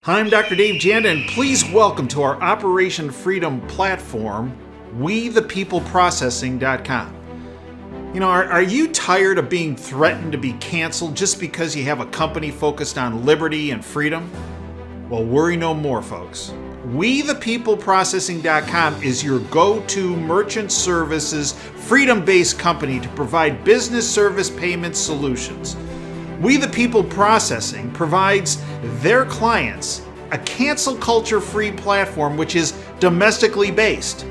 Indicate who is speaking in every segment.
Speaker 1: Hi, I'm Dr. Dave Janda, and please welcome to our Operation Freedom platform, WeThePeopleProcessing.com. You know, are you tired of being threatened to be canceled just because you have a company focused on liberty and freedom? Well, worry no more, folks. WeThePeopleProcessing.com is your go-to merchant services, freedom-based company to provide business service payment solutions. We the People Processing provides their clients a cancel culture-free platform which is domestically based.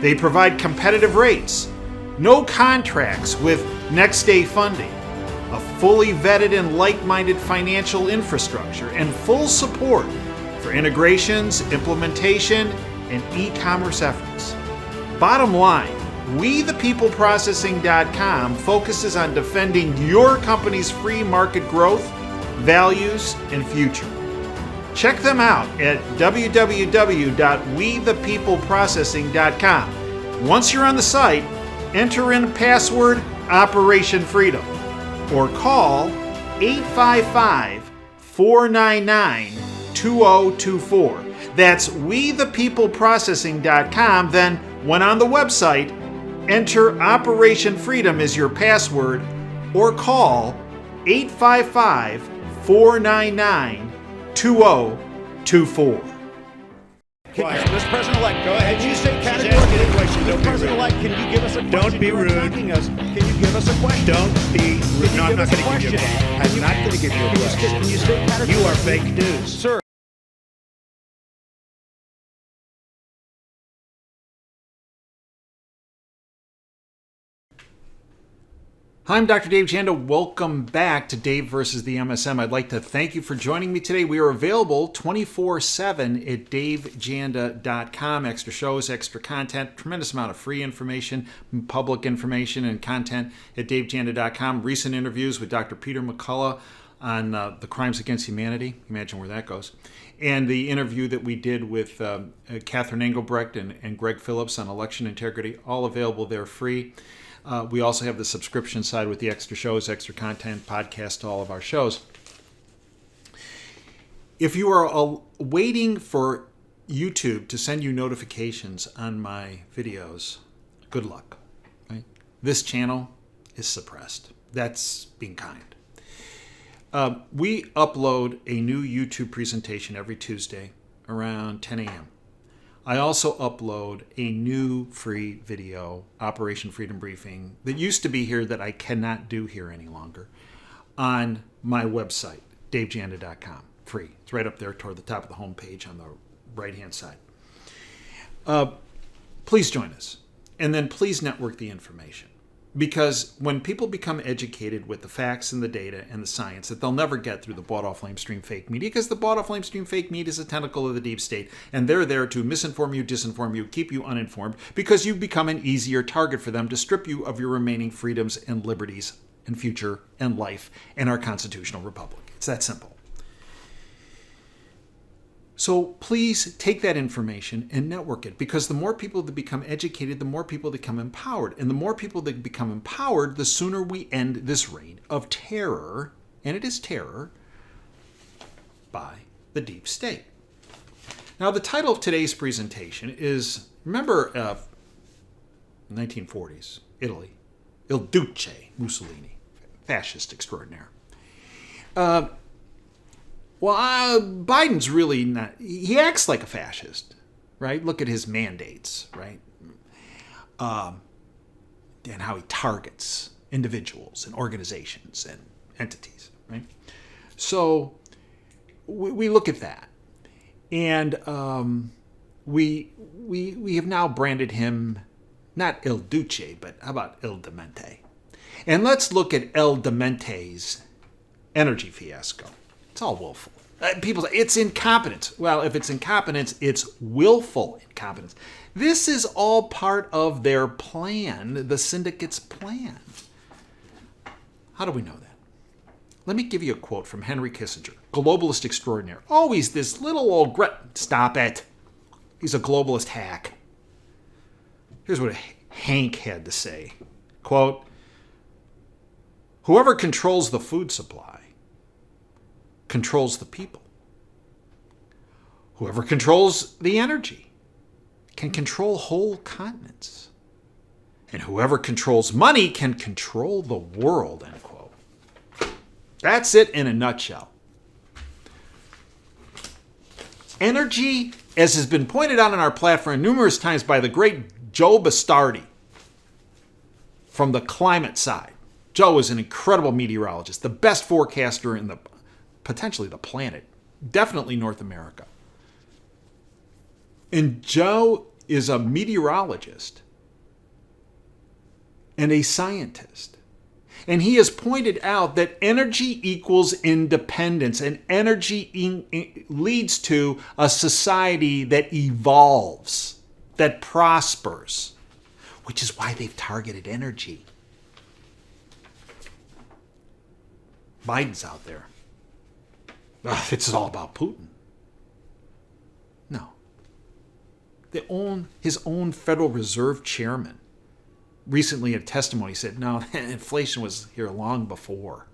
Speaker 1: They provide competitive rates, no contracts with next-day funding, a fully vetted and like-minded financial infrastructure, and full support for integrations, implementation, and e-commerce efforts. Bottom line, WeThePeopleProcessing.com focuses on defending your company's free market growth, values, and future. Check them out at www.WeThePeopleProcessing.com. Once you're on the site, enter in password Operation Freedom or call 855-499-2024. That's WeThePeopleProcessing.com. Then, when on the website, enter Operation Freedom as your password or call 855-499-2024.
Speaker 2: Mr. President-elect,
Speaker 3: go ahead.
Speaker 2: Can you state
Speaker 3: She's
Speaker 2: categorically?
Speaker 3: asking a question.
Speaker 2: Mr. President-elect, can you give us a question?
Speaker 3: Don't be
Speaker 2: You are
Speaker 3: rude.
Speaker 2: attacking us. Can you give us a question?
Speaker 3: Don't be rude. No, I'm not going to give you a
Speaker 2: question.
Speaker 3: question. I'm not going to give you a question.
Speaker 2: Can you state categorically?
Speaker 3: You are fake news.
Speaker 2: Sir.
Speaker 1: Hi, I'm Dr. Dave Janda. Welcome back to Dave versus the MSM. I'd like to thank you for joining me today. We are available 24/7 at davejanda.com. Extra shows, extra content, tremendous amount of free information, public information, and content at davejanda.com. Recent interviews with Dr. Peter McCullough on the crimes against humanity. Imagine where that goes. And the interview that we did with Catherine Engelbrecht and Greg Phillips on election integrity, all available there free. We also have the subscription side with the extra shows, extra content, podcast to all of our shows. If you are waiting for YouTube to send you notifications on my videos, good luck. Right? This channel is suppressed. That's being kind. We upload a new YouTube presentation every Tuesday around 10 a.m. I also upload a new free video, Operation Freedom Briefing, that used to be here that I cannot do here any longer, on my website, davejanda.com. Free. It's right up there toward the top of the homepage on the right-hand side. Please join us. And then please network the information. Because when people become educated with the facts and the data and the science that they'll never get through the bought-off lamestream fake media, because the bought-off lamestream fake media is a tentacle of the deep state, and they're there to misinform you, disinform you, keep you uninformed, because you become an easier target for them to strip you of your remaining freedoms and liberties and future and life and our constitutional republic. It's that simple. So please take that information and network it, because the more people that become educated, the more people that become empowered. And the more people that become empowered, the sooner we end this reign of terror, and it is terror, by the deep state. Now, the title of today's presentation is, remember 1940s, Italy, Il Duce Mussolini, fascist extraordinaire. Biden's really not, he acts like a fascist, right? Look at his mandates, right? And how he targets individuals and organizations and entities, right? So we look at that. And we have now branded him not Il Duce, but how about Il Demente? And let's look at El Demente's energy fiasco. It's all willful. People say it's incompetence. Well, if it's incompetence, it's willful incompetence. This is all part of their plan, the syndicate's plan. How do we know that? Let me give you a quote from Henry Kissinger, globalist extraordinaire. Always this little old Stop it. He's a globalist hack. Here's what Hank had to say. Quote, whoever controls the food supply controls the people. Whoever controls the energy can control whole continents. And whoever controls money can control the world, end quote. That's it in a nutshell. Energy, as has been pointed out on our platform numerous times by the great Joe Bastardi from the climate side. Joe is an incredible meteorologist, the best forecaster in potentially the planet, definitely North America. And Joe is a meteorologist and a scientist. And he has pointed out that energy equals independence, and energy leads to a society that evolves, that prospers, which is why they've targeted energy. Biden's out there. It's all about Putin. No. His own Federal Reserve chairman recently in testimony said, no, inflation was here long before.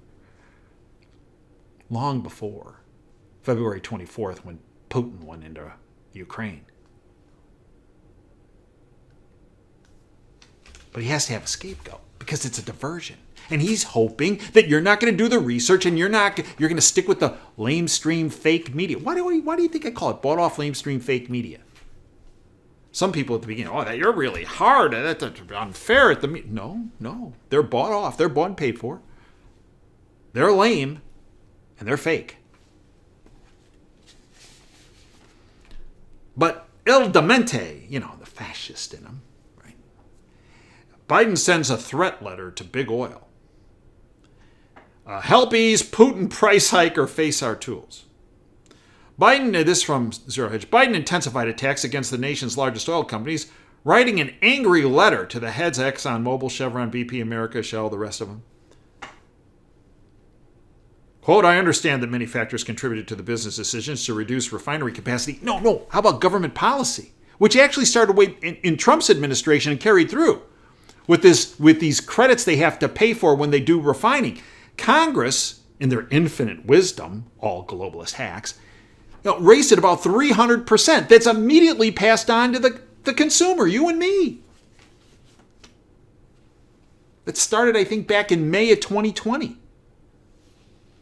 Speaker 1: Long before February 24th when Putin went into Ukraine. But he has to have a scapegoat because it's a diversion. And he's hoping that you're not going to do the research and you're going to stick with the lamestream fake media. Why do you think I call it bought off lamestream fake media? Some people at the beginning, you're really hard. That's unfair at the media. No. They're bought off. They're bought and paid for. They're lame and they're fake. But Il Demente, the fascist in him, right? Biden sends a threat letter to Big Oil. Help ease Putin price hike or face our tools. This from Zero Hedge. Biden intensified attacks against the nation's largest oil companies, writing an angry letter to the heads of ExxonMobil, Chevron, BP, America, Shell, the rest of them. Quote, I understand that many factors contributed to the business decisions to reduce refinery capacity. No. How about government policy? Which actually started way in Trump's administration and carried through with these credits they have to pay for when they do refining. Congress, in their infinite wisdom, all globalist hacks, raised it about 300%. That's immediately passed on to the consumer, you and me. That started, I think, back in May of 2020.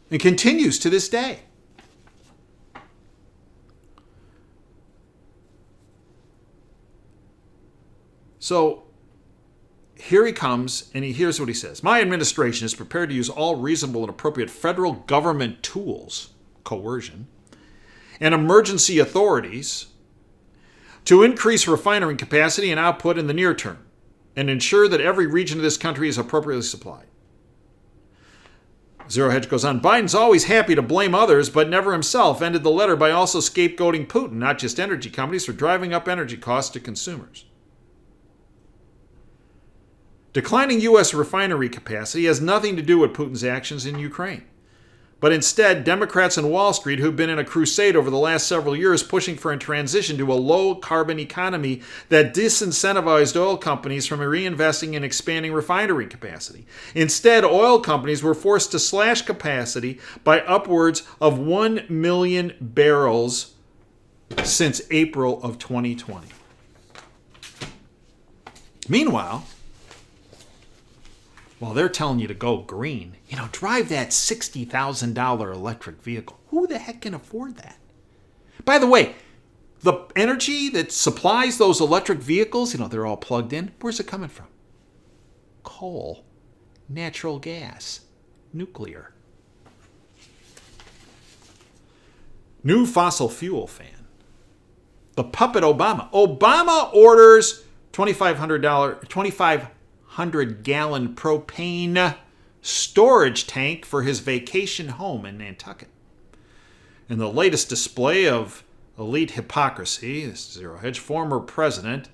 Speaker 1: And continues to this day. So here he comes, and here's what he says. My administration is prepared to use all reasonable and appropriate federal government tools, coercion, and emergency authorities to increase refinery capacity and output in the near term and ensure that every region of this country is appropriately supplied. Zero Hedge goes on, Biden's always happy to blame others, but never himself, ended the letter by also scapegoating Putin, not just energy companies, for driving up energy costs to consumers. Declining U.S. refinery capacity has nothing to do with Putin's actions in Ukraine. But instead, Democrats on Wall Street, who've been in a crusade over the last several years pushing for a transition to a low-carbon economy that disincentivized oil companies from reinvesting in expanding refinery capacity. Instead, oil companies were forced to slash capacity by upwards of 1 million barrels since April of 2020. Meanwhile, while they're telling you to go green, drive that $60,000 electric vehicle. Who the heck can afford that? By the way, the energy that supplies those electric vehicles, they're all plugged in. Where's it coming from? Coal, natural gas, nuclear. New fossil fuel fan. The puppet Obama. Obama orders $2,500-gallon propane storage tank for his vacation home in Nantucket. In the latest display of elite hypocrisy, this is Zero Hedge, former President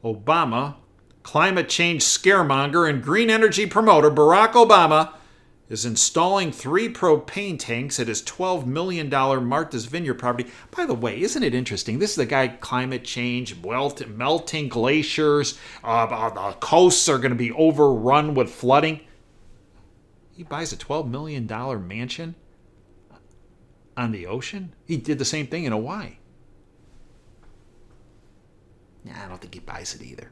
Speaker 1: Obama, climate change scaremonger and green energy promoter Barack Obama is installing 3 propane tanks at his $12 million Martha's Vineyard property. By the way, isn't it interesting? This is the guy, climate change, melting glaciers, the coasts are going to be overrun with flooding. He buys a $12 million mansion on the ocean. He did the same thing in Hawaii. I don't think he buys it either.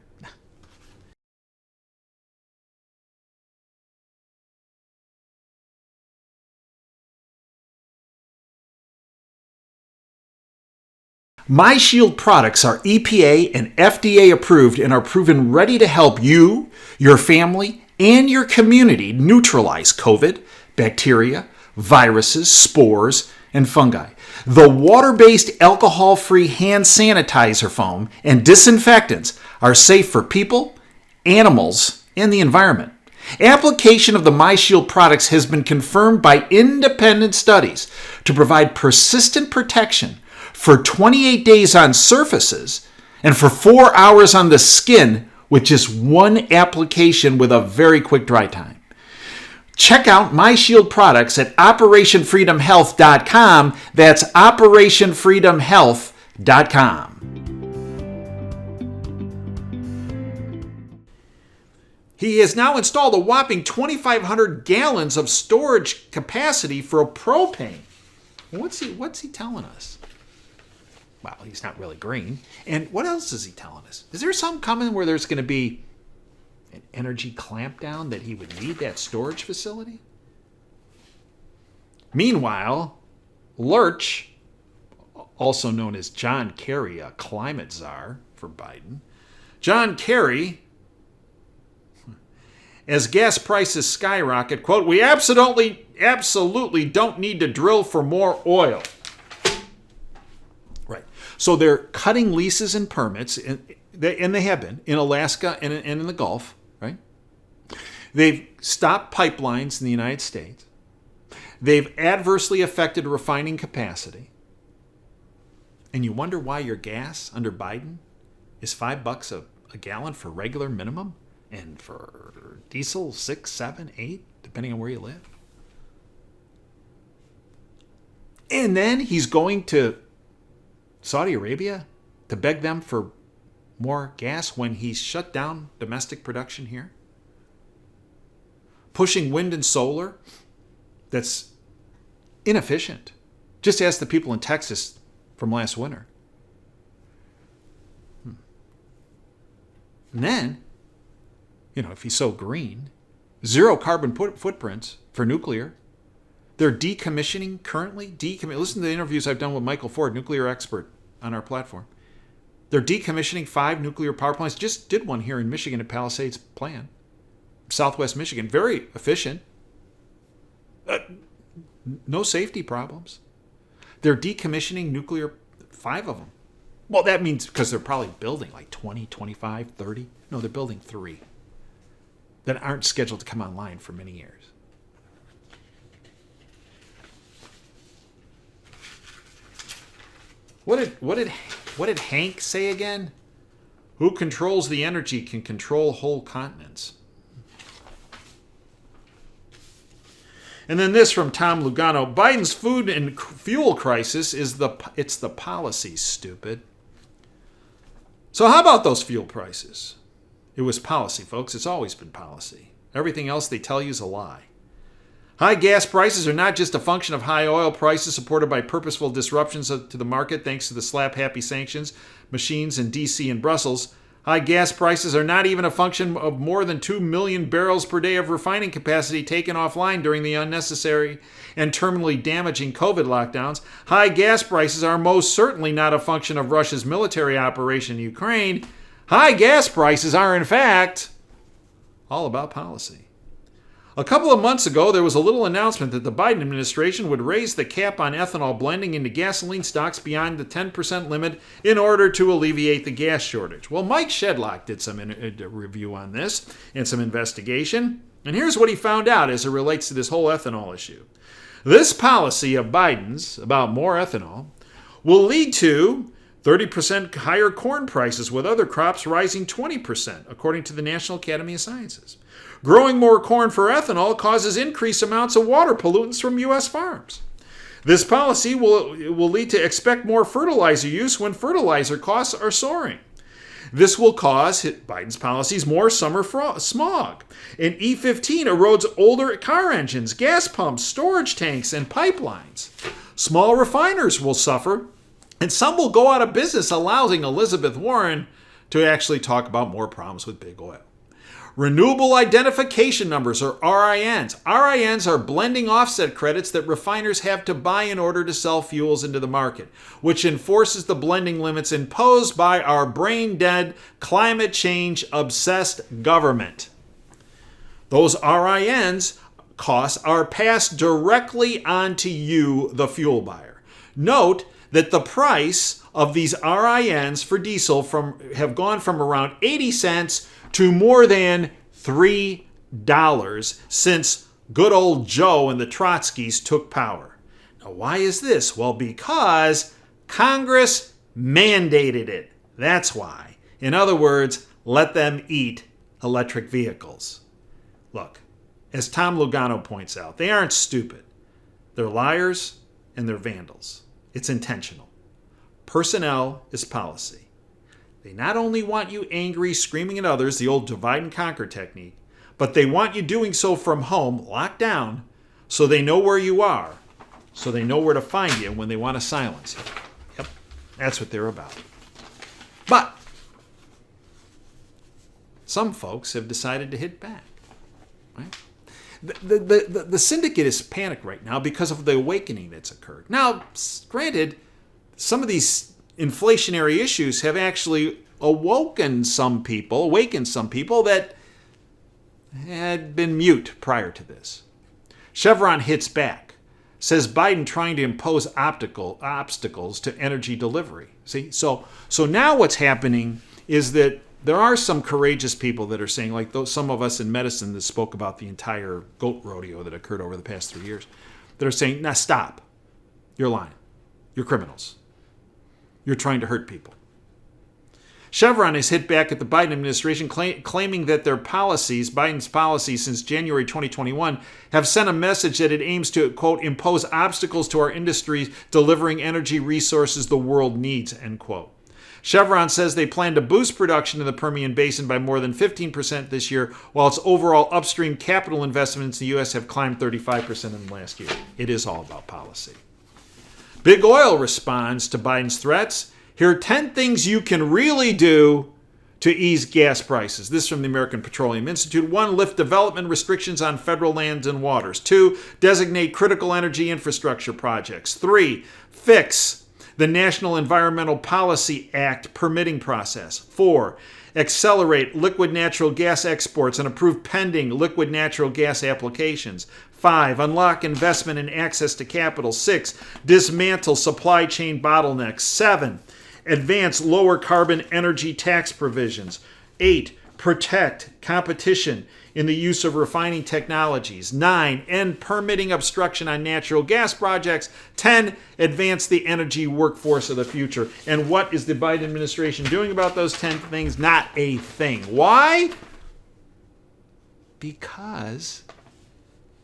Speaker 1: MyShield products are EPA and FDA approved and are proven ready to help you, your family, and your community neutralize COVID, bacteria, viruses, spores, and fungi. The water-based alcohol-free hand sanitizer foam and disinfectants are safe for people, animals, and the environment. Application of the MyShield products has been confirmed by independent studies to provide persistent protection for 28 days on surfaces and for 4 hours on the skin with just one application with a very quick dry time. Check out MyShield products at OperationFreedomHealth.com. That's OperationFreedomHealth.com. He has now installed a whopping 2,500 gallons of storage capacity for a propane. What's he telling us? Well, he's not really green. And what else is he telling us? Is there something coming where there's going to be an energy clampdown that he would need that storage facility? Meanwhile, Lurch, also known as John Kerry, a climate czar for Biden, John Kerry, as gas prices skyrocket, quote, "We absolutely don't need to drill for more oil." Right. So they're cutting leases and permits, and they have been, in Alaska and in the Gulf, right? They've stopped pipelines in the United States. They've adversely affected refining capacity. And you wonder why your gas under Biden is $5 a gallon for regular minimum, and for diesel, 6, 7, 8, depending on where you live. And then he's going to Saudi Arabia to beg them for more gas when he's shut down domestic production here. Pushing wind and solar that's inefficient. Just ask the people in Texas from last winter. And then, if he's so green, zero carbon footprints for nuclear. They're decommissioning currently. Listen to the interviews I've done with Michael Ford, nuclear expert on our platform. They're decommissioning 5 nuclear power plants. Just did one here in Michigan at Palisades Plant, Southwest Michigan. Very efficient. No safety problems. They're decommissioning nuclear, 5 of them. Well, that means because they're probably building like 20, 25, 30. No, they're building 3 that aren't scheduled to come online for many years. What did Hank say again? Who controls the energy can control whole continents. And then this from Tom Lugano: Biden's food and fuel crisis is the policies, stupid. So how about those fuel prices? It was policy, folks. It's always been policy. Everything else they tell you is a lie. High gas prices are not just a function of high oil prices supported by purposeful disruptions to the market thanks to the slap-happy sanctions machines in D.C. and Brussels. High gas prices are not even a function of more than 2 million barrels per day of refining capacity taken offline during the unnecessary and terminally damaging COVID lockdowns. High gas prices are most certainly not a function of Russia's military operation in Ukraine. High gas prices are, in fact, all about policy. A couple of months ago, there was a little announcement that the Biden administration would raise the cap on ethanol blending into gasoline stocks beyond the 10% limit in order to alleviate the gas shortage. Well, Mike Shedlock did some review on this and some investigation, and here's what he found out as it relates to this whole ethanol issue. This policy of Biden's about more ethanol will lead to 30% higher corn prices, with other crops rising 20%, according to the National Academy of Sciences. Growing more corn for ethanol causes increased amounts of water pollutants from U.S. farms. This policy will lead to expect more fertilizer use when fertilizer costs are soaring. This will cause, Biden's policies, more summer smog. And E15 erodes older car engines, gas pumps, storage tanks, and pipelines. Small refiners will suffer, and some will go out of business, allowing Elizabeth Warren to actually talk about more problems with big oil. Renewable identification numbers, or RINs. RINs are blending offset credits that refiners have to buy in order to sell fuels into the market, which enforces the blending limits imposed by our brain-dead, climate change-obsessed government. Those RINs costs are passed directly onto you, the fuel buyer. Note that the price of these RINs for diesel have gone from around 80 cents to more than $3 since good old Joe and the Trotskys took power. Now, why is this? Well, because Congress mandated it. That's why. In other words, let them eat electric vehicles. Look, as Tom Lugano points out, they aren't stupid. They're liars and they're vandals. It's intentional. Personnel is policy. They not only want you angry, screaming at others, the old divide and conquer technique, but they want you doing so from home, locked down, so they know where you are, so they know where to find you when they want to silence you. Yep, that's what they're about. But some folks have decided to hit back. Right? The syndicate is panicked right now because of the awakening that's occurred. Now, granted, some of these inflationary issues have actually awakened some people that had been mute prior to this. Chevron hits back, says Biden trying to impose obstacles to energy delivery. See, so now what's happening is that there are some courageous people that are saying, like some of us in medicine that spoke about the entire goat rodeo that occurred over the past 3 years, that are saying, now stop. You're lying. You're criminals. You're trying to hurt people. Chevron has hit back at the Biden administration, claiming that Biden's policies since January 2021, have sent a message that it aims to, quote, impose obstacles to our industry delivering energy resources the world needs, end quote. Chevron says they plan to boost production in the Permian Basin by more than 15% this year, while its overall upstream capital investments in the U.S. have climbed 35% in the last year. It is all about policy. Big Oil responds to Biden's threats. Here are 10 things you can really do to ease gas prices. This is from the American Petroleum Institute. 1, lift development restrictions on federal lands and waters. 2, designate critical energy infrastructure projects. 3, fix the National Environmental Policy Act permitting process. 4, accelerate liquid natural gas exports and approve pending liquid natural gas applications. 5, unlock investment and access to capital. 6, dismantle supply chain bottlenecks. 7, advance lower carbon energy tax provisions. 8, protect competition in the use of refining technologies. 9, end permitting obstruction on natural gas projects. 10, advance the energy workforce of the future. And what is the Biden administration doing about those 10 things? Not a thing. Why? Because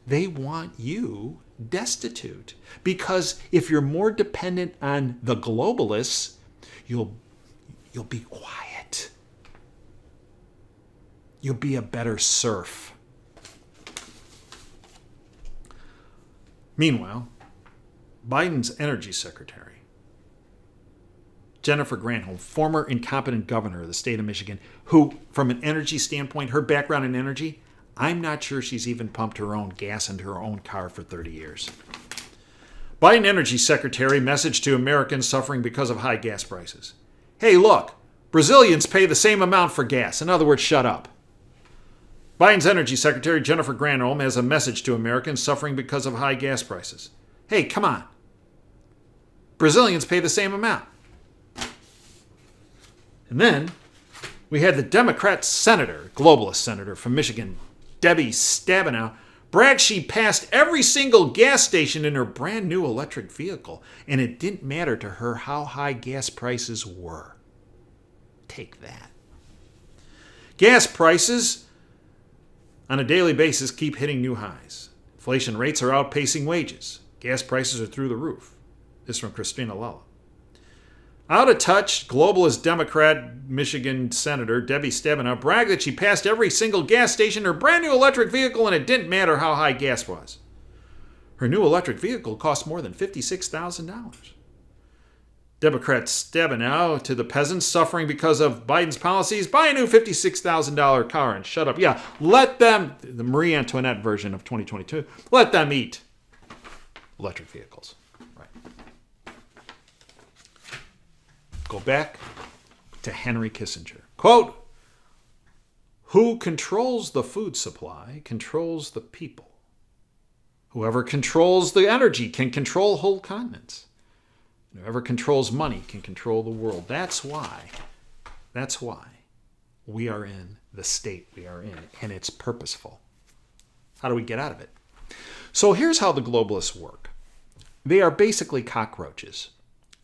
Speaker 1: they want you destitute. Because if you're more dependent on the globalists, you'll be quiet. You'll be a better serf. Meanwhile, Biden's energy secretary, Jennifer Granholm, former incompetent governor of the state of Michigan, who, from an energy standpoint, her background in energy, I'm not sure she's even pumped her own gas into her own car for 30 years. Biden energy secretary messaged to Americans suffering because of high gas prices. Hey, look, Brazilians pay the same amount for gas. In other words, shut up. Biden's energy secretary, Jennifer Granholm, has a message to Americans suffering because of high gas prices. Hey, come on. Brazilians pay the same amount. And then we had the Democrat senator, globalist senator from Michigan, Debbie Stabenow, brag she passed every single gas station in her brand new electric vehicle, and it didn't matter to her how high gas prices were. Take that. Gas prices on a daily basis keep hitting new highs. Inflation rates are outpacing wages. Gas prices are through the roof. This is from Christina Lella. Out of touch, globalist Democrat Michigan Senator Debbie Stabenow bragged that she passed every single gas station in her brand new electric vehicle and it didn't matter how high gas was. Her new electric vehicle cost more than $56,000. Democrats stabbing now to the peasants suffering because of Biden's policies. Buy a new $56,000 car and shut up. Yeah, let them, the Marie Antoinette version of 2022, let them eat electric vehicles. Right. Go back to Henry Kissinger. Quote, who controls the food supply controls the people. Whoever controls the energy can control whole continents. Whoever controls money can control the world. That's why we are in the state we are in, and it's purposeful. How do we get out of it? So here's how the globalists work. They are basically cockroaches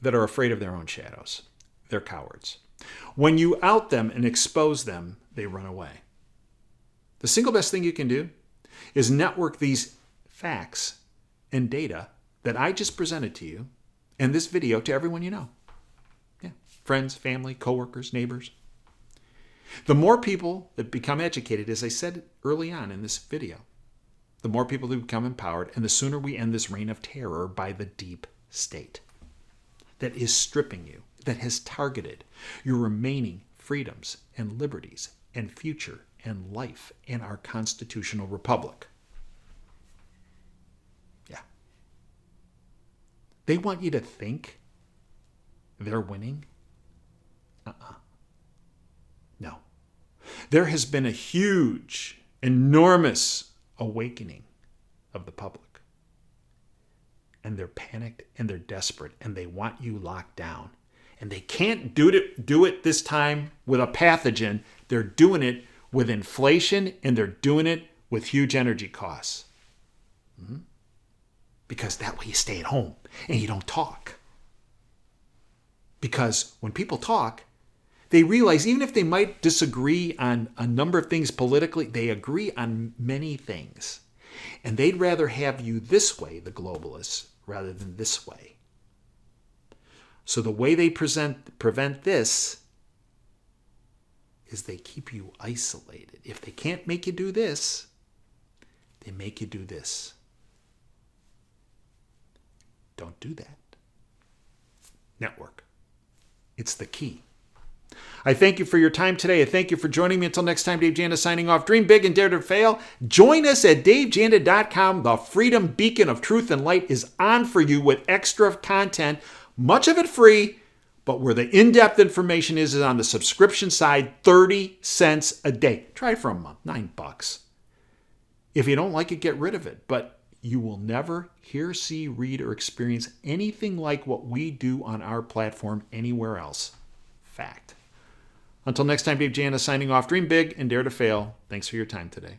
Speaker 1: that are afraid of their own shadows. They're cowards. When you out them and expose them, they run away. The single best thing you can do is network these facts and data that I just presented to you and this video to everyone you know. Yeah, friends, family, coworkers, neighbors. The more people that become educated, as I said early on in this video, the more people who become empowered, and the sooner we end this reign of terror by the deep state that is stripping you, that has targeted your remaining freedoms and liberties and future and life in our constitutional republic. Yeah. They want you to think they're winning. No. There has been a huge, enormous awakening of the public. And they're panicked and they're desperate and they want you locked down. And they can't do it this time with a pathogen. They're doing it with inflation and they're doing it with huge energy costs. Because that way you stay at home and you don't talk. Because when people talk, they realize even if they might disagree on a number of things politically, they agree on many things. And they'd rather have you this way, the globalists, rather than this way. So the way they prevent this is they keep you isolated. If they can't make you do this, they make you do this. Don't do that. Network. It's the key. I thank you for your time today. I thank you for joining me. Until next time, Dave Janda signing off. Dream big and dare to fail. Join us at davejanda.com. The Freedom Beacon of Truth and Light is on for you with extra content, much of it free, but where the in-depth information is on the subscription side, 30 cents a day. Try it for a month, $9. If you don't like it, get rid of it. But you will never hear, see, read, or experience anything like what we do on our platform anywhere else. Fact. Until next time, Dave Janda signing off. Dream big and dare to fail. Thanks for your time today.